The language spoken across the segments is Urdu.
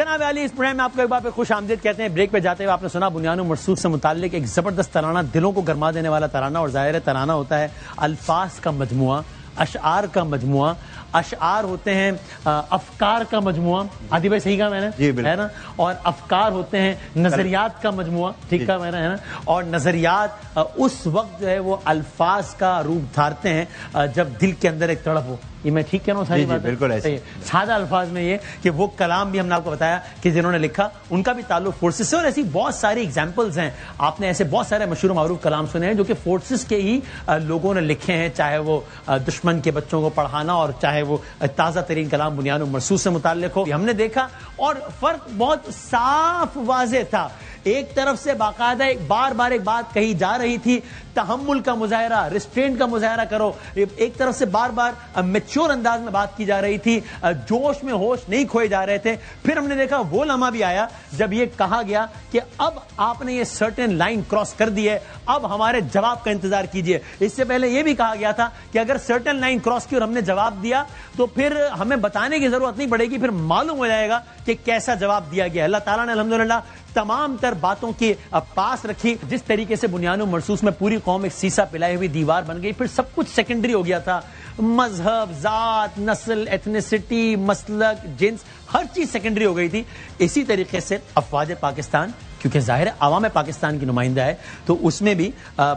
جناب علی، اس پروگرام میں آپ کو ایک بار پھر خوش آمدید کہتے ہیں. بریک پہ جاتے ہوئے آپ نے سنا بنیان و مرصود سے متعلق ایک زبردست ترانہ، دلوں کو گرما دینے والا ترانہ. اور ظاہر ہے ترانہ ہوتا ہے الفاظ کا مجموعہ، اشعار کا مجموعہ. اشعار ہوتے ہیں افکار کا مجموعہ. عادی بھائی صحیح کہا میں نے، ہے نا؟ اور افکار ہوتے ہیں نظریات کا مجموعہ. ٹھیک کہا میں نے، ہے نا؟ اور نظریات اس وقت جو ہے وہ الفاظ کا روپ دھارتے ہیں جب دل کے اندر ایک تڑپ ہو. یہ میں ٹھیک کہہ رہا ہوں؟ ساری بات بالکل ایسے. سادہ الفاظ میں یہ کہ وہ کلام بھی ہم نے آپ کو بتایا کہ جنہوں نے لکھا ان کا بھی تعلق فورسز سے. اور ایسی بہت ساری ایگزامپلز ہیں. آپ نے ایسے بہت سارے مشہور و معروف کلام سنے ہیں جو کہ فورسز کے ہی لوگوں نے لکھے ہیں، چاہے وہ دشمن کے بچوں کو پڑھانا اور چاہے وہ تازہ ترین کلام بنیان و مرصود سے متعلق ہو. ہم نے دیکھا اور فرق بہت صاف واضح تھا. ایک طرف سے باقاعدہ بار بار ایک بات کہی جا رہی تھی، تحمل کا مظاہرہ، ریسٹرینٹ کا مظاہرہ کرو. ایک طرف سے بار بار میچور انداز میں بات کی جا رہی تھی، جوش میں ہوش نہیں کھوئے جا رہے تھے. پھر ہم نے دیکھا وہ لمحہ بھی آیا جب یہ کہا گیا کہ اب آپ نے یہ سرٹن لائن کراس کر دی ہے، اب ہمارے جواب کا انتظار کیجئے. اس سے پہلے یہ بھی کہا گیا تھا کہ اگر سرٹن لائن کراس کی اور ہم نے جواب دیا تو پھر ہمیں بتانے کی ضرورت نہیں پڑے گی، پھر معلوم ہو جائے گا کہ کیسا جواب دیا گیا. اللہ تعالیٰ نے الحمدللہ تمام تر باتوں کی پاس رکھی. جس طریقے سے بنیان و مرصود میں پوری قوم ایک سیسا پلائی ہوئی دیوار بن گئی، پھر سب کچھ سیکنڈری ہو گیا تھا. مذہب، ذات، نسل، ایتھنیسٹی، مسلک، جنس، ہر چیز سیکنڈری ہو گئی تھی. اسی طریقے سے افواج پاکستان، کیونکہ ظاہر ہے عوام پاکستان کی نمائندہ ہے، تو اس میں بھی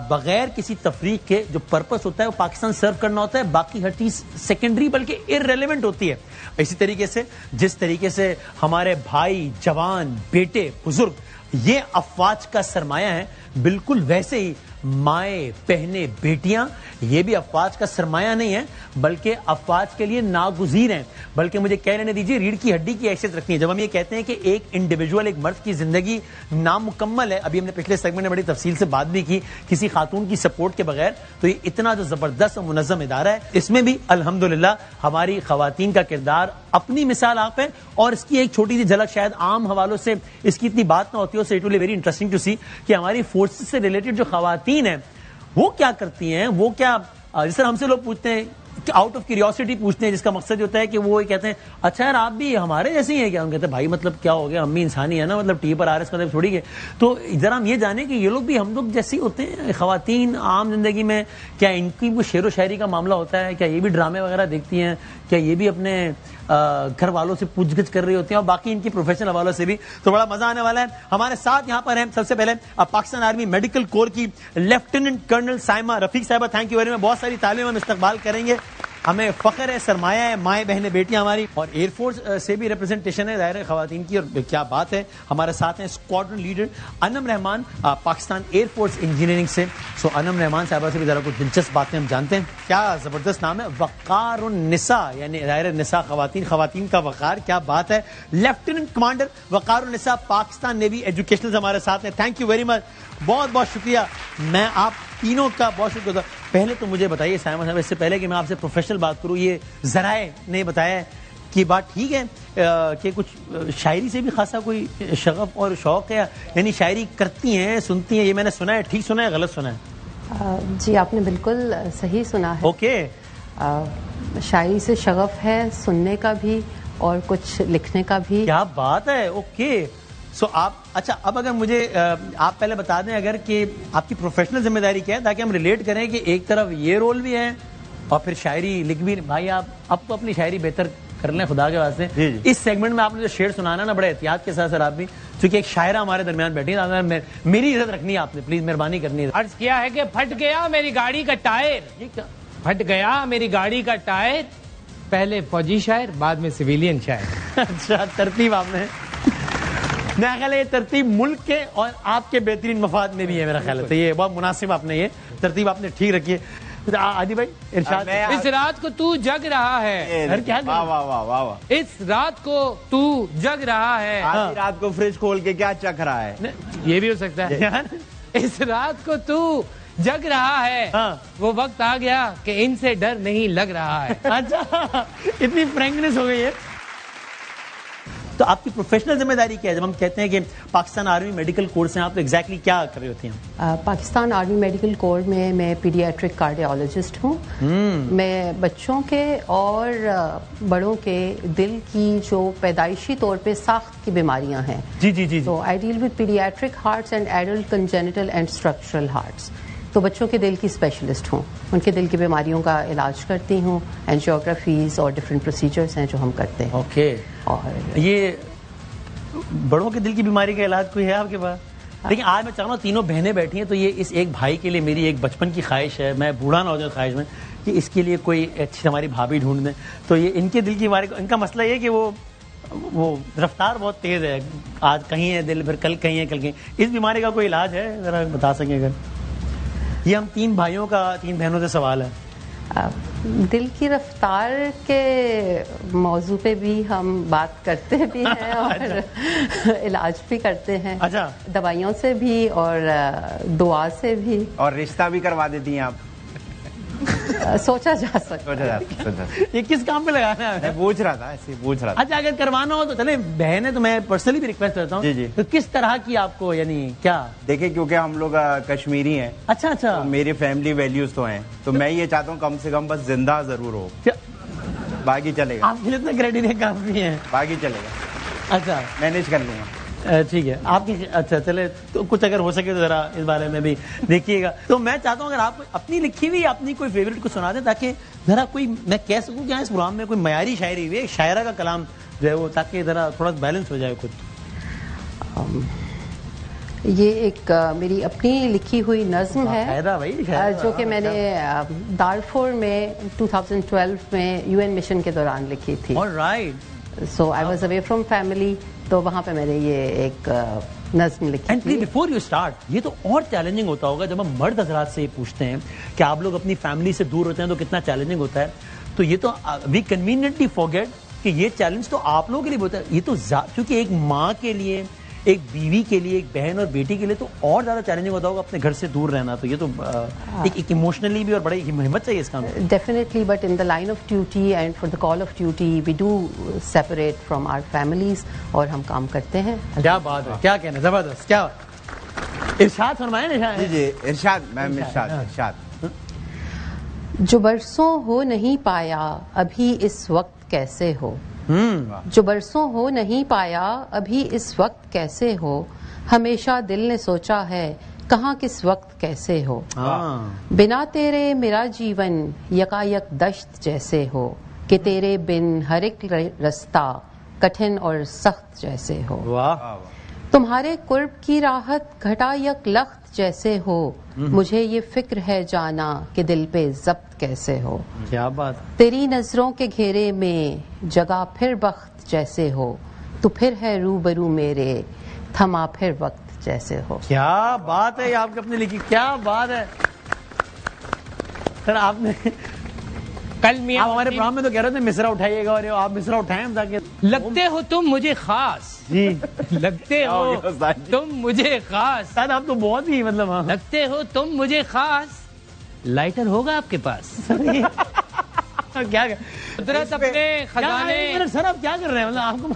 بغیر کسی تفریق کے جو پرپس ہوتا ہے وہ پاکستان سرو کرنا ہوتا ہے، باقی ہر چیز سیکنڈری بلکہ ارریلیونٹ ہوتی ہے. اسی طریقے سے جس طریقے سے ہمارے بھائی، جوان، بیٹے، بزرگ یہ افواج کا سرمایہ ہیں، بالکل ویسے ہی مائیں، بہنیں، بیٹیاں یہ بھی افواج کا سرمایہ نہیں ہے بلکہ افواج کے لیے ناگزیر ہیں. بلکہ مجھے کہہ لینے دیجیے ریڑھ کی ہڈی کی حیثیت رکھنی ہے. جب ہم یہ کہتے ہیں کہ ایک انڈیویجول، ایک مرد کی زندگی نامکمل ہے، ابھی ہم نے پچھلے سیگمنٹ میں بڑی تفصیل سے بات بھی کی کسی خاتون کی سپورٹ کے بغیر، تو یہ اتنا جو زبردست اور منظم ادارہ ہے، اس میں بھی الحمدللہ ہماری خواتین کا کردار اپنی مثال آپ ہے. اور اس کی ایک چھوٹی سی جھلک شاید عام حوالوں سے اس کی اتنی بات نہ ہوتی ہو، so it will be very interesting to see کہ ہماری فورسز سے ریلیٹڈ جو خواتین ہیں وہ کیا کرتی ہیں. وہ کیا، جس طرح ہم سے لوگ پوچھتے ہیں کہ آؤٹ آف کیوریوسٹی پوچھتے ہیں، جس کا مقصد ہوتا ہے کہ وہ کہتے ہیں اچھا یار آپ بھی ہمارے جیسے ہی ہیں کیا؟ ہم کہتے ہیں بھائی مطلب کیا ہو گیا، ہم بھی انسانی ہے نا، مطلب ٹی پر آ رہے اس مطلب تھوڑی ہے. تو ذرا ہم یہ جانیں کہ یہ لوگ بھی ہم لوگ جیسے ہی ہوتے ہیں. خواتین عام زندگی میں کیا ان کی وہ شعر و شاعری کا معاملہ ہوتا ہے؟ کیا یہ بھی ڈرامے وغیرہ دیکھتی ہیں؟ کیا یہ بھی اپنے گھر والوں سے پوچھ گچھ کر رہی ہوتی ہیں اور باقی ان کی پروفیشنل حوالوں سے بھی؟ تو بڑا مزہ آنے والا ہے. ہمارے ساتھ یہاں پر ہیں سب سے پہلے پاکستان آرمی میڈیکل کور کی لیفٹیننٹ کرنل سائمہ رفیق صاحبہ. Thank you very much. بہت ساری تعلیم ہم استقبال کریں گے. ہمیں فخر ہے، سرمایہ ہے، مائیں بہنیں بیٹیاں ہماری. اور ایئر فورس سے بھی ریپرزنٹیشن ہے ظاہر ہے خواتین کی، اور کیا بات ہے. ہمارے ساتھ ہیں اسکواڈرن لیڈر انم رحمان پاکستان ایئر فورس انجینئرنگ سے. سو انم رحمان صاحبہ سے بھی ذرا کچھ دلچسپ باتیں ہم جانتے ہیں. کیا زبردست نام ہے، وقار النساء، یعنی ظاہر نساء خواتین کا وقار. کیا بات ہے. لیفٹیننٹ کمانڈر وقار النساء پاکستان نیوی ایجوکیشنل ہمارے ساتھ ہیں. Thank you very much. بہت بہت شکریہ. میں آپ تینوں کا بہت شکریہ. پہلے تو مجھے بتائیے سائمہ صاحب، اس سے پہلے کہ میں آپ سے پروفیشنل بات کروں، یہ ذرائع نے بتایا کہ بات ٹھیک ہے کہ کچھ شاعری سے بھی خاصا کوئی شغف اور شوق ہے، یعنی شاعری کرتی ہیں، سنتی ہیں؟ یہ میں نے سنا ہے. ٹھیک سنا ہے غلط سنا ہے؟ جی آپ نے بالکل صحیح سنا ہے. اوکے. شاعری سے شغف ہے، سننے کا بھی اور کچھ لکھنے کا بھی. کیا بات ہے. اوکے. سو آپ اچھا اب اگر مجھے آپ پہلے بتا دیں اگر کہ آپ کی پروفیشنل ذمہ داری کیا ہے، تاکہ ہم ریلیٹ کریں کہ ایک طرف یہ رول بھی ہے اور پھر شاعری لکھ بھی. بھائی آپ اب تو اپنی شاعری بہتر کر لیں خدا کے واسطے. اس سیگمنٹ میں آپ نے جو شعر سنانا نا بڑے احتیاط کے ساتھ سر آپ بھی، چونکہ ایک شاعرہ ہمارے درمیان بیٹھی ہے، میری عزت رکھنی ہے آپ نے، پلیز مہربانی کرنی ہے. عرض کیا ہے کہ پھٹ گیا میری گاڑی کا ٹائر، پھٹ گیا میری گاڑی کا ٹائر، پہلے فوجی شاعر بعد میں سویلین شاعر. اچھا ترتیب آپ نے، میرا خیال ہے یہ ترتیب ملک کے اور آپ کے بہترین مفاد میں بھی ہے. میرا خیال ہے تو یہ بہت مناسب آپ نے یہ ترتیب آپ نے ٹھیک رکھی ہے. عادی بھائی ارشاد. اس رات کو تو جگ رہا ہے، واہ واہ واہ واہ. اس رات کو تو جگ رہا ہے، آدھی رات کو فریج کھول کے کیا چکھ رہا ہے؟ یہ بھی ہو سکتا ہے. اس رات کو تو جگ رہا ہے، وہ وقت آ گیا کہ ان سے ڈر نہیں لگ رہا ہے. اچھا اتنی فرینکنس ہو گئی ہے. تو آپ کی پروفیشنل ذمہ داری کیا ہے؟ جب ہم کہتے ہیں کہ پاکستان آرمی میڈیکل کورس ہیں، آپ تو ایگزیکٹلی کیا کر رہے ہوتے ہیں؟ پاکستان آرمی میڈیکل کور میں پیڈیاٹرک کارڈیالوجسٹ ہوں. میں بچوں کے اور بڑوں کے دل کی جو پیدائشی طور پہ ساخت کی بیماریاں ہیں، جی تو I deal with paediatric hearts and adult congenital and structural hearts. تو بچوں کے دل کی اسپیشلسٹ ہوں، ان کے دل کی بیماریوں کا علاج کرتی ہوں. اینجیوگرافیز اور ڈفرینٹ پروسیجرز ہیں جو ہم کرتے ہیں. اوکے. اور یہ بڑوں کے دل کی بیماری کا علاج کوئی ہے آپ کے پاس؟ لیکن آج میں چاہوں گا تینوں بہنیں بیٹھی ہیں، تو یہ اس ایک بھائی کے لیے میری ایک بچپن کی خواہش ہے، میں بوڑھا نہ ہو جاؤں خواہش میں، کہ اس کے لیے کوئی اچھی ہماری بھابھی ڈھونڈ دیں. تو یہ ان کے دل کی بیماری ان کا مسئلہ یہ کہ وہ رفتار بہت تیز ہے، آج کہیں ہے دل، پھر کل کہیں ہے کل کہیں. اس بیماری کا کوئی علاج ہے؟ ذرا بتا سکیں اگر. یہ ہم تین بھائیوں کا تین بہنوں سے سوال ہے. دل کی رفتار کے موضوع پہ بھی ہم بات کرتے بھی ہیں اور علاج بھی کرتے ہیں. اچھا. دوائیوں سے بھی اور دعا سے بھی. اور رشتہ بھی کروا دیتی ہیں آپ؟ سوچا جا سکتا. یہ کس کام پہ لگانا ہے؟ میں پوچھ رہا تھا، ایسے پوچھ رہا تھا. اچھا اگر کروانا ہو تو چلیں بہن ہے تو میں پرسنلی بھی ریکویسٹ کرتا ہوں. جی. تو کس طرح کی آپ کو، یعنی کیا؟ دیکھیں کیونکہ ہم لوگ کشمیری ہیں. اچھا. میری فیملی ویلیوز تو ہیں، تو میں یہ چاہتا ہوں کم سے کم بس زندہ ضرور ہو، باقی چلے گا. آپ کے لیے اتنا کریٹیریا کافی ہیں. باقی چلے گا. اچھا مینج کر لوں گا. ٹھیک ہے آپ کی. اچھا چلے تو کچھ اگر ہو سکے تو ذرا اس بارے میں بھی دیکھیے گا. تو میں چاہتا ہوں اگر آپ اپنی لکھی ہوئی اپنی کوئی فیوریٹ کو سنا دیں، تاکہ ذرا کوئی میں کہہ سکوں کہ اس پروگرام میں کوئی معیاری شاعری ہوئی، شاعرہ کا کلام جو ہے وہ، تاکہ ذرا تھوڑا بیلنس ہو جائے کچھ. یہ ایک میری اپنی لکھی ہوئی نظم ہے جو کہ میں نے دارفور میں 2012 میں UN مشن کے دوران لکھی تھی. So I was away from family, تو وہاں پہ میں نے یہ ایک نظم لکھی تھی. بفور یو اسٹارٹ، یہ تو اور چیلنجنگ ہوتا ہوگا جب ہم مرد حضرات سے یہ پوچھتے ہیں کہ آپ لوگ اپنی فیملی سے دور ہوتے ہیں تو کتنا چیلنجنگ ہوتا ہے. تو یہ تو وی کنوینئنٹلی فارگیٹ کہ یہ چیلنج تو آپ لوگوں کے لیے ہوتا ہے. یہ تو کیونکہ ایک ماں کے لیے، ایک بیوی کے لیے، ایک بہن اور بیٹی کے لیے تو اور زیادہ چیلنجنگ ہوتا ہوگا اپنے گھر سے دور رہنا. تو یہ تو ایک ایموشنلی بھی اور بڑی ہمت چاہیے اس کام میں. Definitely, but in the line of duty and for the call of duty we do separate from our families, اور ہم کام کرتے ہیں. کیا بات ہے، کیا کہنا، زبردست. کیا ارشاد فرمائیں. جی ارشاد میم، ارشاد. جو برسوں ہو نہیں پایا ابھی اس وقت کیسے ہو، جو برسوں ہو نہیں پایا ابھی اس وقت کیسے ہو، ہمیشہ دل نے سوچا ہے کہاں کس وقت کیسے ہو. بنا تیرے میرا جیون یکایک دشت جیسے ہو، کہ تیرے بن ہر ایک رستہ کٹھن اور سخت جیسے ہو. تمہارے قرب کی راحت گھٹا یک لخت جیسے ہو، مجھے یہ فکر ہے جانا کہ دل پہ ضبط کیسے ہو. کیا بات. تیری نظروں کے گھیرے میں جگہ پھر بخت جیسے ہو، تو پھر ہے روبرو میرے تھما پھر وقت جیسے ہو. کیا بات ہے، آپ کے اپنے لکھی. کیا بات ہے سر. آپ نے کل میاں ہمارے پروگرام میں تو کہہ رہے تھے مصرع اٹھائیے گا، اور آپ مصرع اٹھائیں تاکہ. لگتے ہو تم مجھے خاص. جی لگتے ہو تم مجھے خاص. آپ تو بہت ہی مطلب لگتے ہو تم مجھے خاص. لائٹر ہوگا آپ کے پاس؟ کیا قدرت اپنے خزانے. سر آپ کیا کر رہے ہیں؟ مطلب آپ کو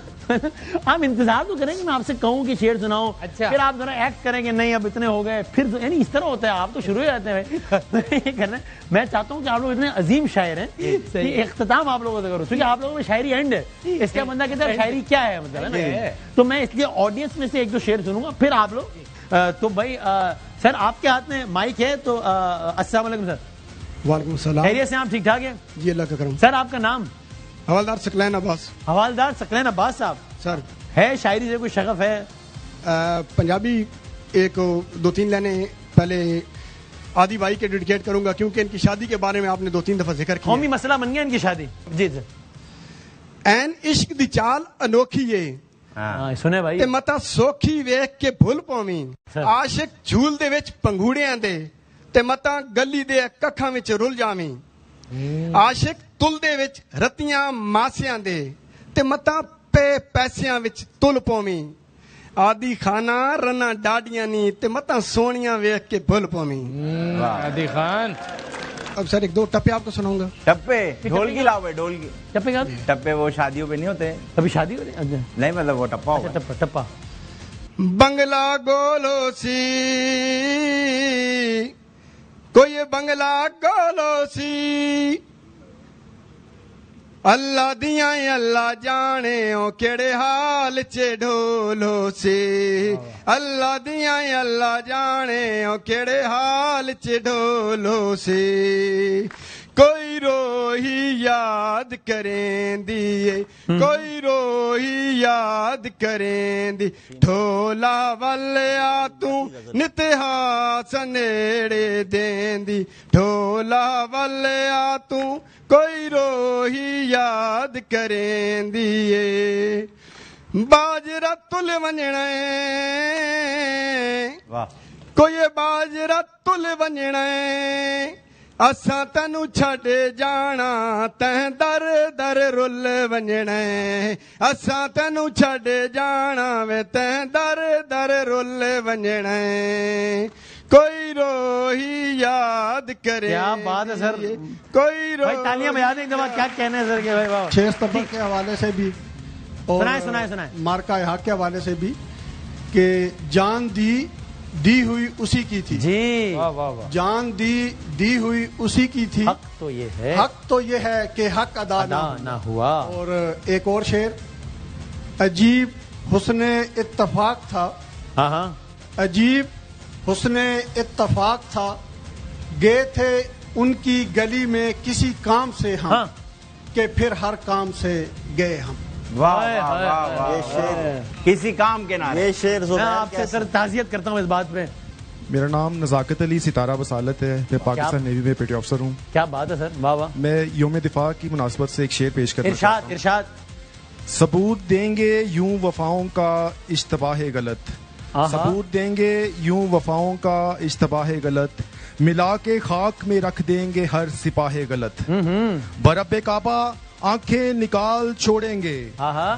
آپ انتظار تو کریں گے میں آپ سے کہوں کہ شعر سناؤں، پھر آپ ذرا ایکٹ کریں گے نہیں اب اتنے ہو گئے، پھر یعنی اس طرح ہوتا ہے. آپ تو شروع ہو جاتے ہیں. یہ کر رہے ہیں. میں چاہتا ہوں کہ آپ لوگ اتنے عظیم شاعر ہیں کہ اختتام آپ لوگوں سے کرو، کیونکہ آپ لوگوں میں شاعری اینڈ ہے. اس کا بندہ کہتا ہے شاعری کیا ہے، مطلب ہے نا. تو میں اس لیے آڈینس میں سے ایک دو شعر سنوں گا، پھر آپ لوگ. تو بھائی سر آپ کے ہاتھ میں مائک ہے، تو السلام علیکم سر. وعلیکم السلام. خیریت سے آپ ٹھیک ٹھاک ہیں؟ جی اللہ کا کرم. سر آپ کا نام؟ حوالدار ثقلین عباس. حوالدار ثقلین عباس صاحب. سر ہے شاعری سے کوئی شغف ہے؟ پنجابی ایک دو تین لائنیں پہلے عادی بھائی کے ڈیڈیکیٹ کروں گا، کیونکہ ان کی شادی کے بارے میں آپ نے دو تین دفعہ ذکر کیا. قومی مسئلہ بن گیا ان کی شادی. جی سر. این عشق دی چال انوکھی سنے بھائی. تے متا سوکھی ویکھ کے بھول پویں، عاشق جھول دے وچ پنگوڑیاں دے تے متا گلی دے ککھاں وچ رل جاویں، عاشق تل دے وچ رتیاں ماسیاں دے تے متا پیسیاں وچ تل پویں، آدی خانہ رنا ڈاڈیاں نی تے متا سونیاں ویکھ کے بھول پویں. آدی خان اب سر ایک دو ٹپے آپ کو سناؤں گا. ٹپے ڈھول کی لاؤ بھائی, ڈھول کی ٹپے کا ٹپے وہ شادیوں پہ نہیں ہوتے, ابھی شادی ہو رہی ہے. نہیں مطلب وہ ٹپا ہوگا. ٹپا ٹپا. بنگلہ گولو سی کوئی بنگلہ گولو سی اللہ دیاں اللہ جانے او کیڑے حال چ ڈھولو سی اللہ دیاں اللہ جانے او کیڑے حال چ ڈھولو سی کوئی روہی یاد کریں دی کوئی روہی یاد کریں دی ڈھولا والیا تو نتہا سنیڑے دیں دی ڈھولا والیا تو کوئی روہی یاد کریں دی باجرا تل ونجنا کوئی باجرا تل ونجنا اساں تینو چھڈ جانا تیں در در رل ونجنا اساں تینو چھڈ جانا وے تیں در در رل ونجنا کوئی روہی یاد کرے. کیا بات ہے سر, کوئی بھائی تالیاں بجا دیں ایک دفعہ. کیا کہنا ہے سر کے بھائی بابا. 6 ستمبر کے حوالے سے بھی اور سنائے مارکہ حق کے حوالے سے بھی کہ جان دی ہوئی اسی کی تھی. جی جان دی ہوئی اسی کی تھی. حق تو یہ ہے کہ حق ادا نہ ہوا. اور ایک اور شعر عجیب حسن اتفاق تھا. ہاں عجیب حسن اتفاق تھا گئے تھے ان کی گلی میں کسی کام سے ہم کہ پھر ہر کام سے گئے ہم. واہ واہ واہ, یہ شعر کسی کام کے نام. یہ شعر میں آپ سے سر تعزیت کرتا ہوں اس بات پہ. میرا نام نزاکت علی ستارہ بسالت ہے, میں پاکستان نیوی میں پیٹی افسر ہوں. کیا بات ہے سر, واہ واہ. میں یوم دفاع کی مناسبت سے ایک شعر پیش کرتا ہوں. ارشاد. ثبوت دیں گے یوں وفاؤں کا اشتباہ غلط, ثبوت دیں گے یوں وفاؤں کا اشتباہ غلط, ملا کے خاک میں رکھ دیں گے ہر سپاہ غلط. برب کعبہ آنکھیں نکال چھوڑیں گے,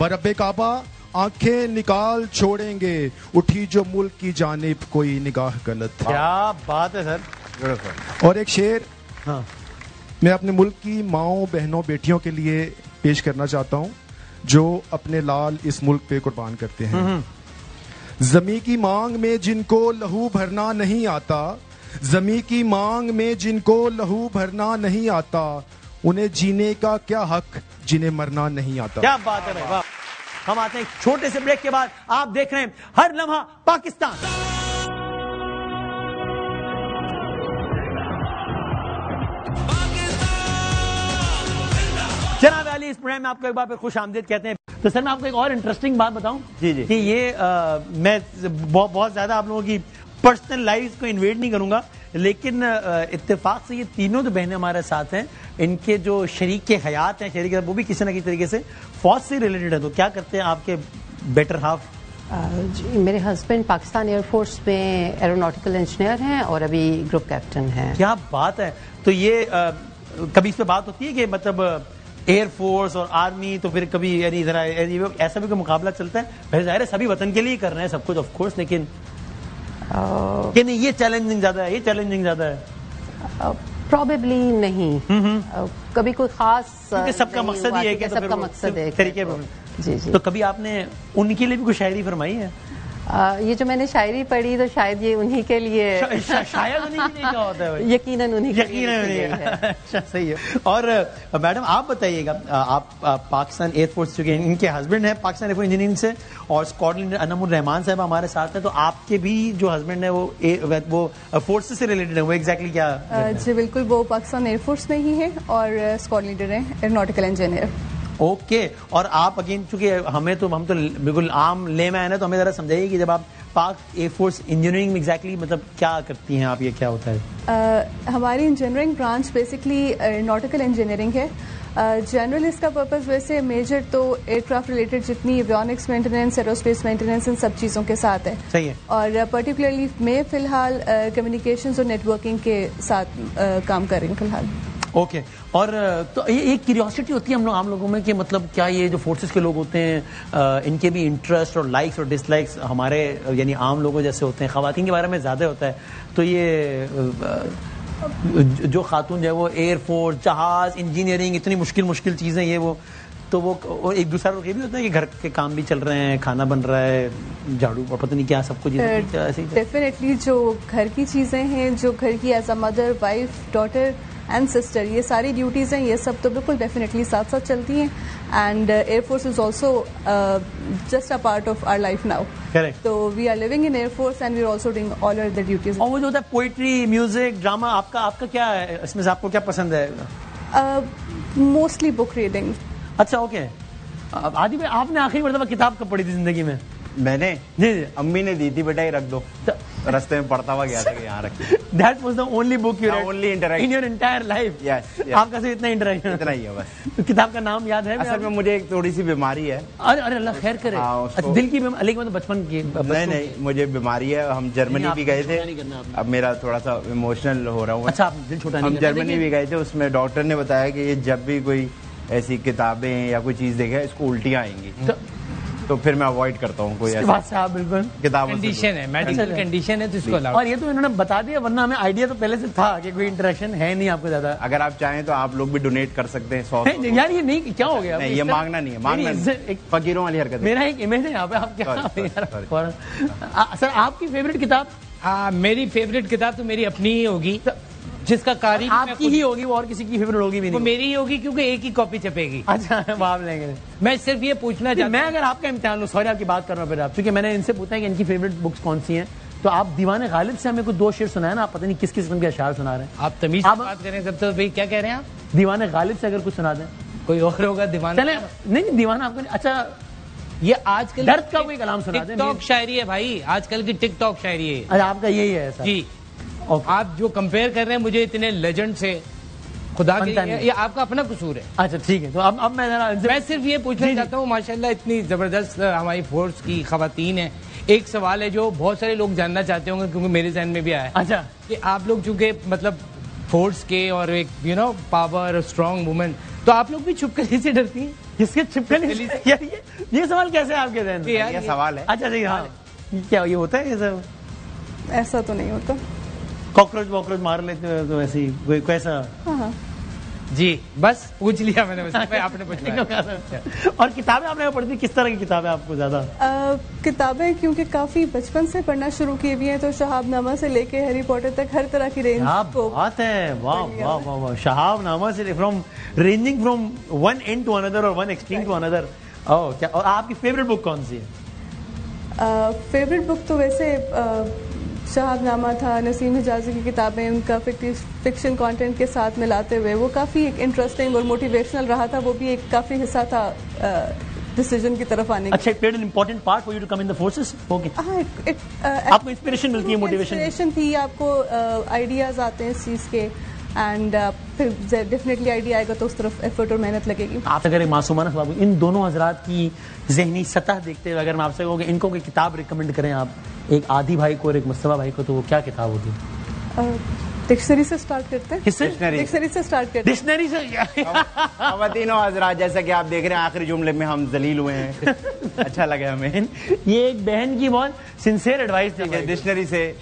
برب کعبہ آنکھیں نکال چھوڑیں گے, اٹھی جو ملک کی جانب کوئی نگاہ غلط. کیا بات ہے سر. اور ایک شعر میں اپنے ملک کی ماؤں بہنوں بیٹیوں کے لیے پیش کرنا چاہتا ہوں جو اپنے لال اس ملک پہ قربان کرتے ہیں. زمیں کی مانگ میں جن کو لہو بھرنا نہیں آتا, زمیں کی مانگ میں جن کو لہو بھرنا نہیں آتا, انہیں جینے کا کیا حق جنہیں مرنا نہیں آتا. کیا بات ہے بھائی. ہم آتے ہیں ایک چھوٹے سے بریک کے بعد. آپ دیکھ رہے ہیں ہر لمحہ پاکستان. جناب علی, اس پروگرام میں آپ کو ایک بار پھر خوش آمدید کہتے ہیں. تو سر میں آپ کو ایک اور انٹرسٹنگ بات بتاؤں کہ یہ میں بہت زیادہ آپ لوگوں کی پرسنل لائف کو انویڈ نہیں کروں گا, لیکن اتفاق سے یہ تینوں جو بہنیں ہمارے ساتھ ہیں, ان کے جو شریک حیات ہیں, شریک وہ بھی کسی نہ کسی طریقے سے فوج سے ریلیٹڈ ہے. تو کیا کرتے ہیں آپ کے بیٹر ہاف؟ جی میرے ہسبینڈ پاکستان ایئر فورس میں ایروناٹیکل انجینئر ہیں اور ابھی گروپ کیپٹن ہیں. کیا بات ہے. تو یہ کبھی اس پہ بات ہوتی ہے کہ مطلب ایئر فورس اور آرمی, تو پھر کبھی یعنی ذرا ایسا بھی کوئی مقابلہ چلتا ہے؟ پھر ظاہر ہے سبھی وطن کے لیے کر رہے ہیں سب کچھ آف کورس, لیکن کہ نہیں یہ چیلنجنگ زیادہ ہے, یہ چیلنجنگ زیادہ ہے؟ پروبیبلی نہیں, کبھی کوئی خاص سب کا مقصد یہ ہے کہ سب کا مقصد ہے طریقے پر. جی جی. تو کبھی آپ نے ان کے لیے بھی کوئی شاعری فرمائی ہے؟ یہ جو میں نے شاعری پڑھی تو شاید یہ انہی کے لیے, شاید انہی کے لیے کیا ہوتا ہے؟ یقیناً انہی کے لیے. اچھا صحیح ہے. اور میڈم آپ بتائیے گا, آپ پاکستان ایئر فورس چکے ہیں, ان کے ہسبینڈ ہیں پاکستان ایئر فورس انجینئرنگ سے, اور اسکواڈرن انم الرحمان صاحب ہمارے ساتھ ہیں. تو آپ کے بھی جو ہسبینڈ ہیں وہ فورسز سے ریلیٹڈ ہیں, وہ ایگزیکٹلی کیا؟ جی بالکل, وہ پاکستان ایئر فورس میں ہی ہیں اور اسکواڈ لیڈر ہیں, ایروناٹیکل انجینئر. اوکے. اور آپ اگین چونکہ ہم تو بالکل عام لے مین ہے, تو ہمیں ذرا سمجھائیے کہ جب آپ پاک ایئر فورس انجینئرنگ میں ایگزیکٹلی مطلب کیا کرتی ہیں آپ, یہ کیا ہوتا ہے؟ ہماری engineering branch basically aeronautical engineering ہے. جنرل اس کا پرپز ویسے میجر تو ایئر کرافٹ ریلیٹڈ جتنی ایویونکس مینٹیننس, ایروسپیس مینٹیننس, ان سب چیزوں کے ساتھ ہے. صحیح ہے. اور پرٹیکولرلی میں فی الحال کمیونیکیشنز اور نیٹ ورکنگ کے ساتھ کام کر رہی ہوں فی الحال. اوکے. اور تو یہ ایک کیوریوسٹی ہوتی ہے ہم عام لوگوں میں کہ مطلب کیا یہ جو فورسز کے لوگ ہوتے ہیں ان کے بھی انٹرسٹ اور لائکس اور ڈس لائکس ہمارے یعنی عام لوگوں جیسے ہوتے ہیں, خواتین کے بارے میں زیادہ ہوتا ہے. تو یہ جو خاتون جو ہے وہ ایئر فورس, جہاز, انجینئرنگ, اتنی مشکل چیزیں یہ وہ, تو وہ ایک دوسرا یہ بھی ہوتا ہے کہ گھر کے کام بھی چل رہے ہیں, کھانا بن رہا ہے, جھاڑو اور پتہ نہیں کیا سب کچھ ایسے. ڈیفینیٹلی جو گھر کی چیزیں ہیں, جو گھر کی as a mother, wife, daughter and sister, یہ ساری ڈیوٹیز ہیں, یہ سب تو بالکل ڈیفینیٹلی ساتھ ساتھ چلتی ہیں. And air force is also just a part of our life now. تو we are living in air force and we are also doing all other duties. اور وہ جو ہوتا ہے پوئٹری, میوزک, ڈراما, آپ کا کیا ہے اس میں سے, آپ کو کیا پسند ہے؟ Mostly book reading. اچھا اوکے. عادی بھائی آپ نے آخری مرتبہ کتاب کب پڑھی تھی زندگی میں؟ میں نے جی امی نے دی تھی, بیٹا یہ رکھ دو, رستے میں پڑھتا ہوا گیا تھا کہ یہاں رکھیے. That was the only book you read only interaction in your entire life. Yes. آپ کا صرف اتنا انٹریکشن, اتنا ہی ہے بس. کتاب کا نام یاد ہے؟ اصل میں مجھے ایک تھوڑی سی بیماری ہے. ارے اللہ خیر کرے. اچھا دل کی بیماری, لیکن بچپن کی؟ نہیں مجھے بیماری ہے. ہم جرمنی بھی گئے تھے, اب میرا تھوڑا سا ایموشنل ہو رہا ہوں. اچھا آپ دل چھوٹا نہیں. ہم جرمنی بھی گئے تھے, اس میں ڈاکٹر نے بتایا کہ یہ جب بھی کوئی ایسی کتابیں یا کوئی چیز دیکھے اس کو الٹیاں آئیں گی, تو پھر میں اوائڈ کرتا ہوں کوئی ایسی بالکل کتابوں. کنڈیشن ہے, میڈیکل کنڈیشن ہے تو اس کو الاؤ. اور یہ تو انہوں نے بتا دیا, ورنہ ہمیں آئیڈیا تو پہلے سے تھا کہ کوئی انٹریکشن ہے نہیں آپ کو زیادہ. اگر آپ چاہیں تو آپ لوگ بھی ڈونیٹ کر سکتے ہیں 100. یار یہ نہیں, کیا ہو گیا؟ نہیں یہ مانگنا نہیں ہے, مانگنا نہیں, فقیروں والی حرکت. میرا ایک امیج ہے یہاں پہ, آپ کیا سر آپ کی فیوریٹ کتاب؟ میری فیوریٹ کتاب تو میری اپنی ہی ہوگی, جس کا قاری آپ کی ہی ہوگی, وہ اور کسی کی فیوریٹ ہوگی بھی نہیں؟ وہ میری ہی ہوگی کیونکہ ایک ہی کاپی چھپے گی. اچھا وہ آپ لیں گے. میں صرف یہ پوچھنا چاہتا ہوں, میں اگر آپ کا امتحان لوں, سوری آپ کی بات کر رہا ہوں پھر آپ, کیونکہ میں نے ان سے پوچھا ہے کہ ان کی فیوریٹ بکس کون سی ہیں, تو آپ دیوان غالب سے ہمیں کوئی 2 شعر سنائے نا, آپ پتہ نہیں کس قسم کے اشعار سنا رہے ہیں. آپ تمیز سے بات کریں سب. تو کیا کہہ رہے ہیں آپ؟ دیوان غالب سے اگر کچھ سنا دیں. کوئی اور ہوگا دیوان؟ چلیں نہیں دیوان آپ کو. اچھا یہ آج کل درد کا کوئی کلام سنا دیں. ٹک ٹاک شاعری ہے بھائی, آج کل کی ٹک ٹاک شاعری ہے. اچھا آپ کا یہی ہے سر؟ جی. آپ جو کمپیئر کر رہے ہیں مجھے اتنے لیجنڈ سے, خدا کے یہ آپ کا اپنا قصور ہے. اچھا ٹھیک ہے. تو اب میں صرف یہ پوچھنا چاہتا ہوں, ماشاءاللہ اتنی زبردست ہماری فورس کی خواتین ہیں. ایک سوال ہے جو بہت سارے لوگ جاننا چاہتے ہوں گے, کیونکہ میرے ذہن میں بھی آیا. اچھا کہ آپ لوگ چونکہ مطلب فورس کے اور ایک پاور اسٹرانگ وومن, تو آپ لوگ بھی چھپکلی سے ڈرتی ہیں؟ کس کے چھپکلی سے؟ یہ سوال کیسے آپ کے ذہن میں؟ یہ سوال ہے. اچھا جی ہاں, کیا یہ ہوتا ہے یہ سب؟ ایسا تو نہیں ہوتا. کاکروچ واکروچ مار لیتے ہیں تو ایسی کوئی کیسا؟ جی بس پوچھ لیا میں نے, بس آپ نے پوچھا. اور کتابیں آپ نے پڑھی تھی, کس طرح کی کتابیں آپ کو زیادہ؟ کتابیں کیونکہ کافی بچپن سے پڑھنا شروع کی ہوئی ہیں, تو شہاب نامہ سے لے کے ہیری پوٹر تک ہر طرح کی رینج. بات ہے, واہ واہ واہ واہ. شہاب نامہ سے ranging from one and two اندر اور ون ایکسٹریم ٹو اندر. اور آپ کی فیوریٹ بک کون سی ہے؟ فیوریٹ بک تو ویسے شہاب نامہ تھا. نسیم حجازی کی کتابیں ان کا فکشن کانٹینٹ کے ساتھ ملاتے ہوئے وہ کافی ایک انٹرسٹنگ اور موٹیویشنل رہا تھا. وہ بھی ایک کافی حصہ تھا ڈیسیژن کی طرف آنے کا. اچھا, played an important part for you to come in the forces. Okay, آپ کو انسپریشن ملتی ہے, موٹیویشن تھی, آپ کو آئیڈیاز آتے ہیں اس چیز کے, اینڈ پھر ڈیفینیٹلی آئیڈیا آئے گا تو اس طرف ایفرٹ اور محنت لگے گی. آپ اگر معصومانہ سوال, ان دونوں حضرات کی ذہنی سطح دیکھتے ہوئے اگر میں آپ سے کہوں کہ ان کو کوئی کتاب ریکمینڈ کریں آپ, ایک عادی بھائی کو اور ایک مصطفیٰ بھائی کو, تو وہ کیا کتاب ہوگی؟ ڈکشنری سے سٹارٹ کرتے ہیں. ڈکشنری سے سٹارٹ کرتے ہیں. ڈکشنری سے. خواتینوں حضرات, جیسا کہ آپ دیکھ رہے ہیں آخری جملے میں ہم ذلیل ہوئے ہیں, اچھا لگا ہمیں. یہ ایک بہن کی بہت سنسیئر ایڈوائس تھی. ڈکشنری سے.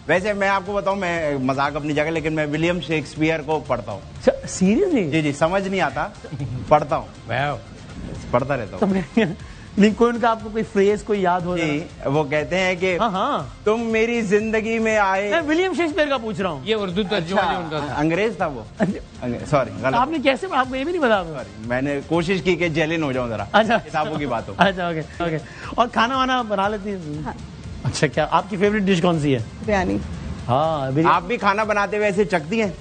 ویسے میں آپ کو بتاؤں, میں مذاق اپنی جگہ, لیکن میں ولیم شیکسپیئر کو پڑھتا ہوں. سیریسلی؟ جی سمجھ نہیں آتا, پڑھتا ہوں, پڑھتا رہتا ہوں. نہیں کوئی ان کا آپ کو کوئی فریز کوئی یاد ہو؟ جی وہ کہتے ہیں کہ ہاں تم میری زندگی میں آئے. میں ولیم شیکسپیئر کا پوچھ رہا ہوں. یہ اردو ترجمہ جو ان کا تھا. انگریز تھا وہ, سوری غلط. آپ نے کیسے, آپ کو یہ بھی نہیں بتا؟ میں نے کوشش کی کہ جیلن ہو جاؤں ذرا. اچھا, کتابوں کی بات ہو. اچھا اوکے. اور کھانا وانا بنا لیتی ہیں؟ اچھا, کیا آپ کی فیوریٹ ڈش کون سی ہے؟ بریانی. ہاں, آپ بھی کھانا بناتے ہوئے ایسے چکھتی ہیں,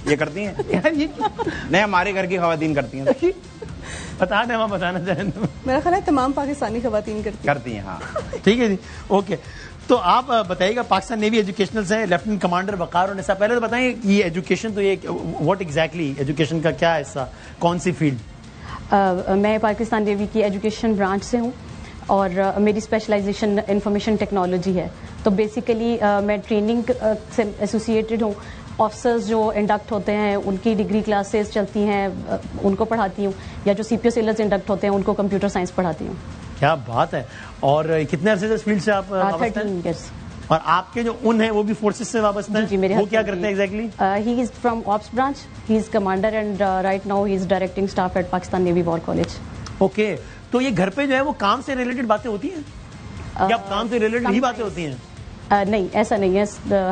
یہ کرتی ہیں؟ نہیں, ہمارے گھر کی خواتین کرتی ہیں. بتا دیں, وہاں بتانا چاہیں تو. میرا خیال ہے تمام پاکستانی خواتین کرتی ہیں. ہاں ٹھیک ہے جی, اوکے. تو آپ بتائیے گا, پاکستان نیوی ایجوکیشنل سے لیفٹیننٹ کمانڈر وقار النساء, پہلے تو بتائیں یہ ایجوکیشن, تو یہ واٹ ایگزیکٹلی ایجوکیشن کا کیا حصہ, کون سی فیلڈ؟ میں پاکستان نیوی کی ایجوکیشن برانچ سے ہوں, اور میری اسپیشلائزیشن انفارمیشن ٹیکنالوجی ہے. تو بیسیکلی میں ٹریننگ سے ایسوسیٹڈ ہوں. آفیسرز جو انڈکٹ ہوتے ہیں ان کی ڈگری کلاسز چلتی ہیں, ان کو پڑھاتی ہوں, یا جو سی پی او سیلرز انڈکٹ ہوتے ہیں ان کو کمپیوٹر سائنس پڑھاتی ہوں. کیا بات ہے. اور کتنے عرصے سے اس فیلڈ سے آپ؟ 13 ایئرس. اور آپ کے جو ان ہیں وہ بھی فورسز سے وابستہ جی میرے ہیں, وہ کیا کرتے ہیں exactly? He is from ops branch, he is commander and right now he is directing staff at Pakistan navy war college. Okay, تو یہ گھر پہ جو ہے وہ کام سے ریلیٹڈ باتیں ہوتی ہیں یا کام سے ریلیٹڈ ہی باتیں ہوتی ہیں؟ نہیں ایسا نہیں ہے,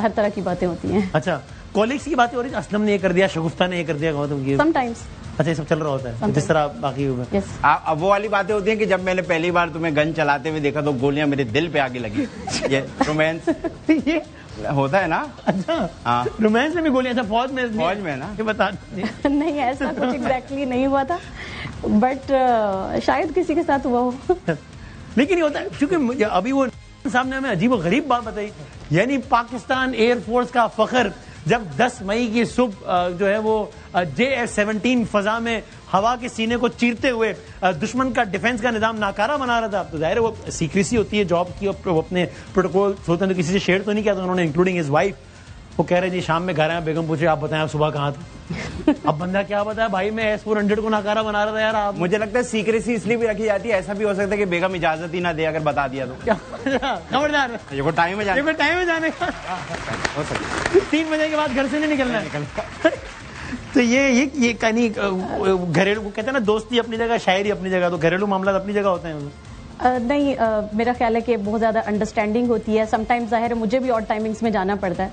ہر طرح کی باتیں ہوتی ہیں. اچھا, کولیگس کی باتیں ہو رہی ہیں, اسلم نے یہ کر دیا, شگفتہ نے یہ کر دیا, سم ٹائمس. اچھا, یہ سب چل رہا ہوتا ہے جس طرح باقی ہوگا. اب وہ والی باتیں ہوتی ہیں کہ جب میں نے پہلی بار تمہیں گن چلاتے ہوئے دیکھا تو گولیاں میرے دل پہ آگے لگی, یہ رومانس ہوتا ہے نا. اچھا, رومانس میں بھی گولیاں, فوج میں نا, یہ بتا. نہیں ایسا کچھ ایگزیکٹلی نہیں ہوا تھا, بٹ شاید کسی کے ساتھ ہوا ہو. لیکن یہ ہوتا ہے کیونکہ ابھی وہ صاحب نے ہمیں عجیب و غریب بات بتائی, یعنی پاکستان ایئر فورس کا فخر جب 10 مئی کی صبح جو ہے وہ JF-17 فضا میں ہوا کے سینے کو چیرتے ہوئے دشمن کا ڈیفنس کا نظام ناکارہ بنا رہا تھا. تو ظاہر ہے وہ سیکریسی ہوتی ہے جاب کی, وہ اپنے پروٹوکول ہوتے ہیں تو کسی سے شیئر تو نہیں کیا, تو انہوں نے انکلوڈنگ ہز وائف. وہ کہہ رہے جی شام میں گھر آئے, بیگم پوچھے آپ بتائیں آپ صبح کہاں تھے؟ اب بندہ کیا بتایا بھائی, میں S-400 کو ناکارہ بنا رہا تھا یار. آپ مجھے لگتا ہے سیکریسی اس لیے بھی رکھی جاتی ہے, ایسا بھی ہو سکتا ہے کہ بیگم اجازت ہی نہ دے اگر بتا دیا تو. خبردار, یہ ٹائم ہے جانے کا, 3 بجے کے بعد گھر سے نہیں نکلنا ہے. تو یہ کہیں گھریلو کہتے ہیں نا, دوستی اپنی جگہ, شاعری اپنی جگہ, تو گھریلو معاملات اپنی جگہ ہوتے ہیں. نہیں میرا خیال ہے کہ بہت زیادہ انڈرسٹینڈنگ ہوتی ہے. سم ٹائمز ظاہر ہے مجھے بھی اور ٹائمنگس میں جانا پڑتا ہے,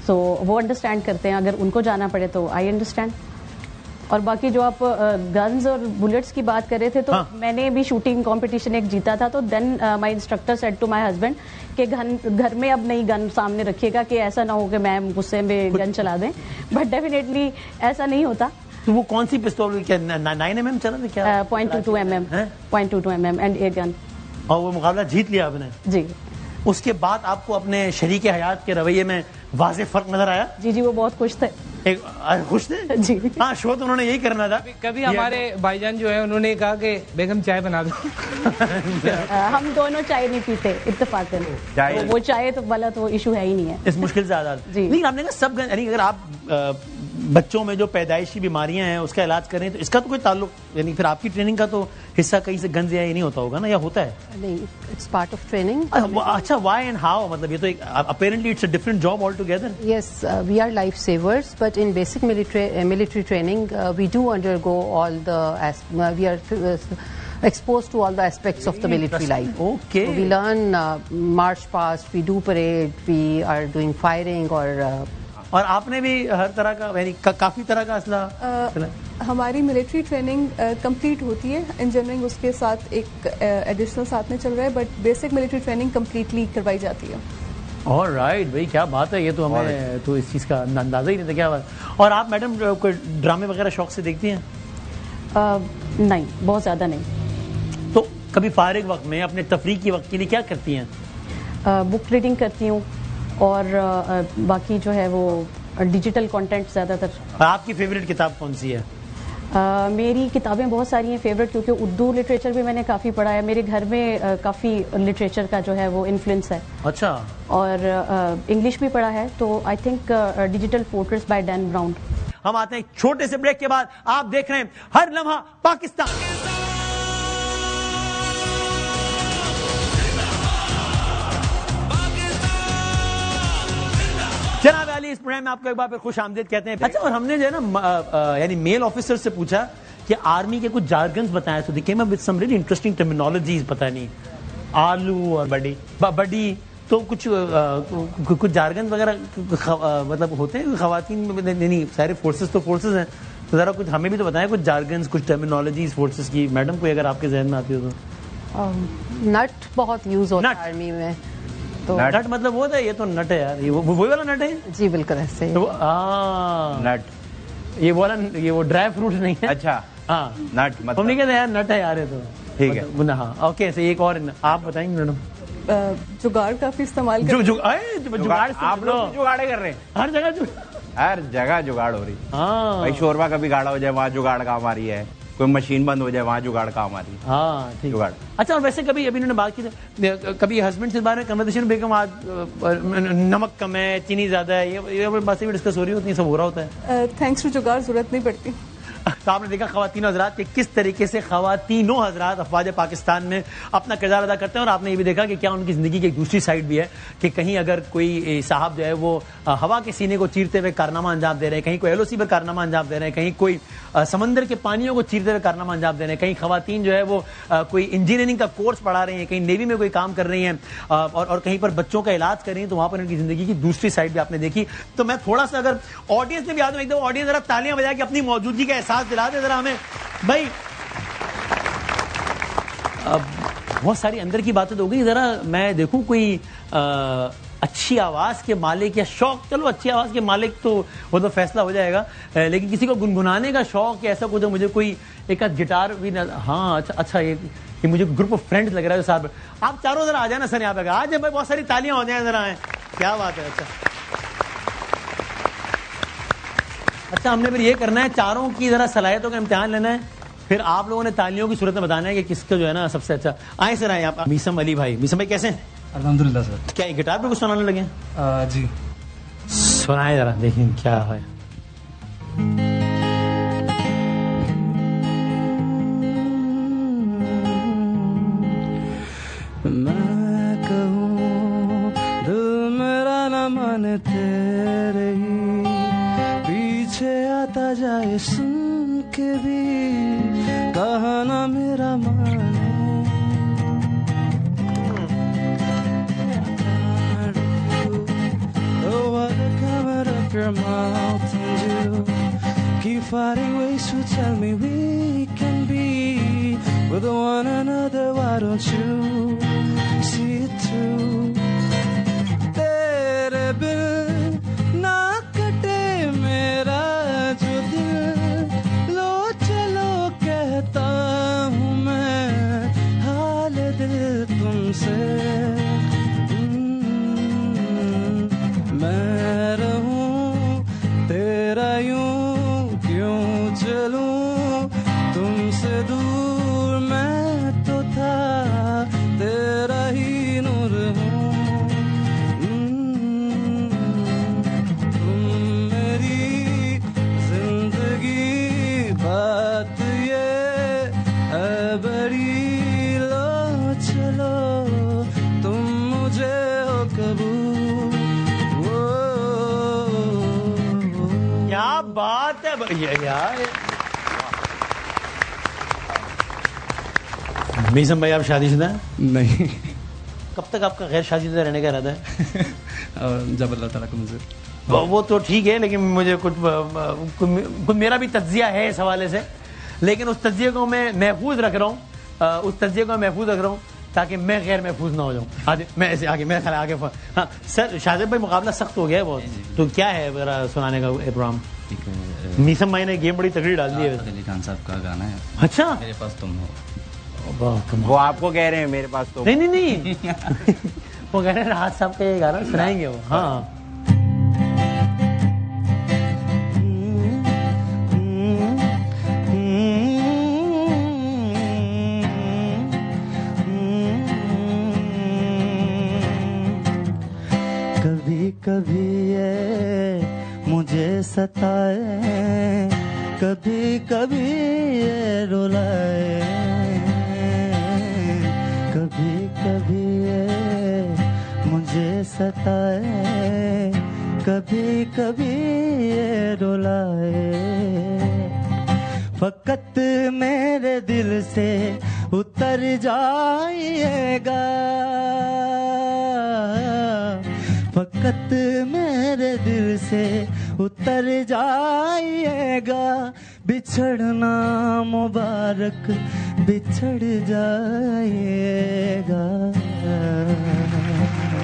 سو وہ انڈرسٹینڈ کرتے ہیں. اگر ان کو جانا پڑے تو آئی انڈرسٹینڈ. اور باقی جو آپ گنز اور بلیٹس کی بات کر رہے تھے, تو میں نے بھی شوٹنگ کمپٹیشن ایک جیتا تھا, تو then my instructor said to my husband کہ گھر میں اب نئی گن سامنے رکھیے گا کہ ایسا نہ ہو کہ میم غصے میں گن چلا دیں, بٹ ڈیفینیٹلی ایسا نہیں ہوتا. تو وہ کون سی پستول, 9mm چلا تھا کیا؟ 0.22mm اینڈ اے گن. اور وہ مقابلہ جیت لیا آپ نے؟ جی. اس کے بعد آپ کو اپنے شریک حیات کے رویے میں واضح فرق نظر آیا؟ جی وہ بہت خوش تھے. خوش تھے جی. ہاں, شو تو انہوں نے یہی کرنا تھا. کبھی ہمارے بھائی جان جو ہے انہوں نے کہا کہ بیگم چائے بنا دو. ہم دونوں چائے نہیں پیتے اتفاقاً, وہ چائے تو والا تو ایشو ہے ہی نہیں ہے اس مشکل سے آزاد. لیکن آپ نے کہا سب, یعنی اگر آپ بچوں میں جو پیدائشی بیماریاں ہیں اس کا علاج کریں تو اس کا تو کوئی تعلق, یعنی پھر آپ کی ٹریننگ کا تو حصہ کہیں سے گنز یا یہ نہیں ہوتا ہوگا نا, یا ہوتا ہے؟ نہیں, اٹس پارٹ آف ٹریننگ. اچھا, وائی اینڈ ہاؤ, مطلب یہ تو apparently it's a different job all together. Yes, we are life savers, but in basic military training, we do undergo all we are exposed to all the aspects of the military life. Okay. So we learn march past, we do parade, we are doing firing اور آپ نے بھی ہر طرح کا, یعنی کافی طرح کا اسلحہ. ہماری ملٹری ٹریننگ کمپلیٹ ہوتی ہے, انجینئرنگ اس کے ساتھ ایک ایڈیشنل ساتھ میں چل رہا ہے, but basic military training completely کروائی جاتی ہے. اور رائٹ بھائی, کیا بات ہے, یہ تو ہمیں تو اس چیز کا اندازہ ہی نہیں تھا. کیا بات. اور آپ میڈم کوئی ڈرامے وغیرہ شوق سے دیکھتی ہیں؟ نہیں, بہت زیادہ نہیں. تو کبھی فارغ وقت میں اپنے تفریح کے وقت کے لیے کیا کرتی ہیں؟ بک ریڈنگ کرتی ہوں, اور باقی جو ہے وہ ڈیجیٹل کانٹینٹ زیادہ تر. آپ کی فیوریٹ کتاب کون سی ہے؟ میری کتابیں بہت ساری ہیں فیوریٹ, کیونکہ اردو لٹریچر بھی میں نے کافی پڑھا ہے. میرے گھر میں کافی لٹریچر کا جو ہے وہ انفلوئنس ہے. اچھا. اور انگلش بھی پڑھا ہے, تو I think digital fortress by Dan Brown. ہم آتے ہیں چھوٹے سے بریک کے بعد. آپ دیکھ رہے ہیں ہر لمحہ پاکستان. جناب علی, اس پروگرام میں آپ کو ایک بار پھر خوش آمدید کہتے ہیں. اچھا, اور ہم نے جو ہے نا یعنی میل آفیسر سے پوچھا کہ آرمی کے کچھ جارگنز بتائیں, تو دیکھیں میں with some really interesting terminologies, پتہ نہیں آلو اور بڈی, تو کچھ جارگنز وغیرہ مطلب ہوتے ہیں خواتین میں, نہیں سارے فورسز تو فورسز ہیں, تو ذرا کچھ ہمیں بھی تو بتائیں کچھ جارگنز, کچھ ٹرمینالوجیز فورسز کی. میڈم کوئی اگر آپ کے ذہن میں آتی ہو تو. نٹ بہت یوز ہوتا ہے آرمی میں. نٹ مطلب وہ تھا, یہ تو نٹ ہے یار, یہ وہی والا نٹ ہے. جی بالکل ایسے. نٹ یہ وہ ڈرائی فروٹ نہیں ہے. اچھا, ہاں نٹ مطلب ہم نہیں کہتے یار نٹ ہے یار, یہ تو ٹھیک ہے. ہاں اوکے. ایک اور آپ بتائیں گے میڈم. جگاڑ کافی استعمال جگاڑ آپ لوگ جگاڑے کر رہے ہیں ہر جگہ جگاڑ ہو رہی. بھائی شوربا کبھی گاڑا ہو جائے وہاں جگاڑ کام آ رہی ہے, کوئی مشین بند ہو جائے وہاں جگاڑ کام آ رہی ہے. ہاں ٹھیک. جگاڑ. اچھا, اور ویسے کبھی ابھی انہوں نے بات کی, کبھی ہسبینڈ سے بارے میں کنورسیشن, بیگم آج نمک کم ہے, چینی زیادہ ہے, یہ باتیں بھی ڈسکس ہو رہی ہوتی ہیں, سب ہو رہا ہوتا ہے؟ تھینکس ٹو جگاڑ ضرورت نہیں پڑتی. تو آپ نے دیکھا خواتین حضرات کہ کس طریقے سے خواتینوں حضرات افواج پاکستان میں اپنا کردار ادا کرتے ہیں. اور آپ نے یہ بھی دیکھا کہ کیا ان کی زندگی کی ایک دوسری سائڈ بھی ہے کہ کہیں اگر کوئی صاحب جو ہے وہ ہوا کے سینے کو چیرتے ہوئے کارنامہ انجام دے رہے ہیں, کہیں کوئی LOC پر کارنامہ انجام دے رہے ہیں, کہیں کوئی سمندر کے پانیوں کو چیرتے ہوئے کارنامہ انجام دے رہے ہیں, کہیں خواتین جو ہے وہ کوئی انجینئرنگ کا کورس پڑھا رہی ہیں, کہیں نیوی میں کوئی کام کر رہی ہیں, اور کہیں پر بچوں کا علاج کر رہی ہیں, تو وہاں پر ان کی زندگی کی دوسری سائڈ بھی آپ نے دیکھی. تو میں تھوڑا سا اگر آڈینس میں بھی آتا ہوں, ایک دم آڈینس ذرا تالیاں بجا کے اپنی موجودگی کا احساس دلا دے ذرا ہمیں بھائی. بہت ساری اندر کی باتیں تو ہو گئی, ذرا میں دیکھوں کوئی اچھی آواز کے مالک یا شوق, چلو اچھی آواز کے مالک تو وہ تو فیصلہ ہو جائے گا, لیکن کسی کو گنگنانے کا شوق یا ایسا کچھ, مجھے کوئی ایک گٹار بھی نہ, ہاں اچھا یہ مجھے گروپ آف فرینڈز لگ رہا ہے صاحب. آپ چاروں ذرا آ جائیں نا سر یہاں پہ, آ جائیں بھائی, بہت ساری تالیاں ہو جائیں ذرا, کیا بات ہے. اچھا ہم نے پھر یہ کرنا ہے, چاروں کی ذرا صلاحیتوں کا امتحان لینا ہے, پھر آپ لوگوں نے تالیوں کی صورت میں بتانا ہے کہ کس کا جو ہے نا سب سے اچھا. آئیں سر آئیں آپ. میسم علی بھائی, میسم بھائی کیسے ہیں؟ الحمدللہ سر. کیا گٹار پہ کچھ سنانے لگے ہیں؟ جی سنائیں ذرا, دیکھیں کیا ہے. میں کہوں دل میرا نہ مانے تیرے ہی پیچھے آتا جائے, سن کے بھی کہا نہ میرا مانے. Your mouth and you keep finding ways to tell me we can be with one another. Why don't you see it through? Tere bil na kate mera jo dil, lo chalo kehta hu main haal dil tumse. میں رہوں تیرا یوں کیوں چلوں تم سے دور, میں تو تھا تیرا ہی نور ہوں. تم میری زندگی, بات یہ ہے بڑی, لو چلو تم مجھے ہو قبول. کیا بات ہے یار. میسم بھائی آپ شادی شدہ ہیں؟ نہیں. کب تک آپ کا غیر شادی شدہ رہنے کا ارادہ ہے؟ جب اللہ تعالیٰ کو مجھے. وہ تو ٹھیک ہے, لیکن مجھے کچھ میرا بھی تجزیہ ہے اس حوالے سے, لیکن اس تجزیے کو میں محفوظ رکھ رہا ہوں, تاکہ میں غیر محفوظ نہ ہو جاؤں. میں ایسے آگے میرا خیال آگے. ہاں سر, شاہزیب بھائی مقابلہ سخت ہو گیا ہے بہت, تو کیا ہے ذرا سنانے کا پروگرام؟ میسم بھائی نے گیم بڑی تگڑی ڈال دی ہے. علی خان صاحب کا گانا ہے. اچھا, میرے پاس تم ہو. وہ آپ کو کہہ رہے ہیں میرے پاس تو نہیں وہ کہہ رہے ہیں راحت صاحب کا یہ گانا سنائیں گے وہ. ہاں کبھی کبھی یہ مجھے ستائے, کبھی کبھی یہ رلائے, کبھی کبھی یہ مجھے ستائے, کبھی کبھی یہ رلائے. فقط میرے دل سے اتر جائے گا, فقط میرے دل سے اتر جائے گا, بچھڑنا مبارک بچھڑ جائے گا.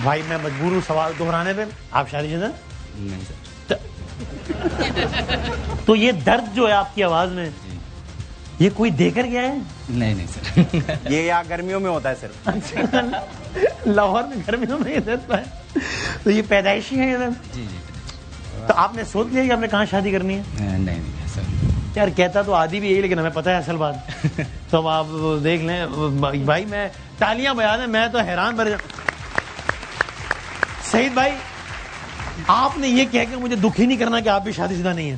بھائی میں مجبور ہوں سوال دہرانے پہ, آپ شادی شدہ؟ نہیں سر. تو یہ درد جو ہے آپ کی آواز میں, یہ کوئی دے کر گیا ہے؟ نہیں سر. یہ یہاں گرمیوں میں ہوتا ہے سر. لاہور میں گرمیوں میں یہ درد ہے, تو یہ پیدائشی ہے یہ درد؟ جی. تو آپ نے سوچ لیا کہ آپ نے کہاں شادی کرنی ہے؟ نہیں سر. یار کہتا تو آدھی بھی یہی, لیکن ہمیں پتہ ہے اصل بات. تو اب آپ دیکھ لیں بھائی, میں تالیاں بجا دیں, میں تو حیران بھر. سعید بھائی آپ نے یہ کہہ کے مجھے دکھی نہیں کرنا کہ آپ بھی شادی شدہ نہیں ہیں.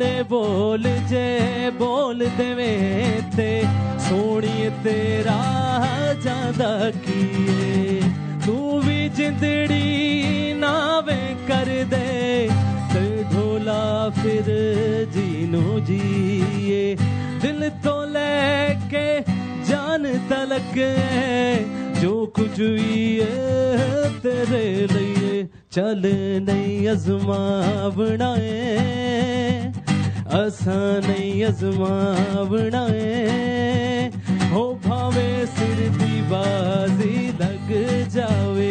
ਜਿਹੜੇ ਬੋਲ ਜੇ ਬੋਲ ਦੇਵੇਂ ਤੇ ਸੋਹਣੀਏ ਤੇਰਾ ਜਾਂਦਾ ਕੀਏ ਤੂੰ ਵੀ ਜਿੰਦੜੀ ਨਾਵੇਂ ਕਰ ਦੇ ਤੇ ਢੋਲਾ ਫਿਰ ਜੀ ਨੂੰ ਜੀਏ ਦਿਲ ਤੋਂ ਲੈ ਕੇ ਜਾਨ ਤਲਕ ਜੋ ਕੁਝ ਵੀ ਹੈ ਤੇਰੇ ਲਈ ਚੱਲ ਨਹੀਂ ਅਜ਼ਮਾਵਣਾ ਏ ਅਸਾਂ ਨਹੀਂ ਅਜ਼ਮਾਵਣਾ ਏ ਹੋ ਭਾਵੇਂ ਸਿਰ ਦੀ ਬਾਜ਼ੀ ਲੱਗ ਜਾਵੇ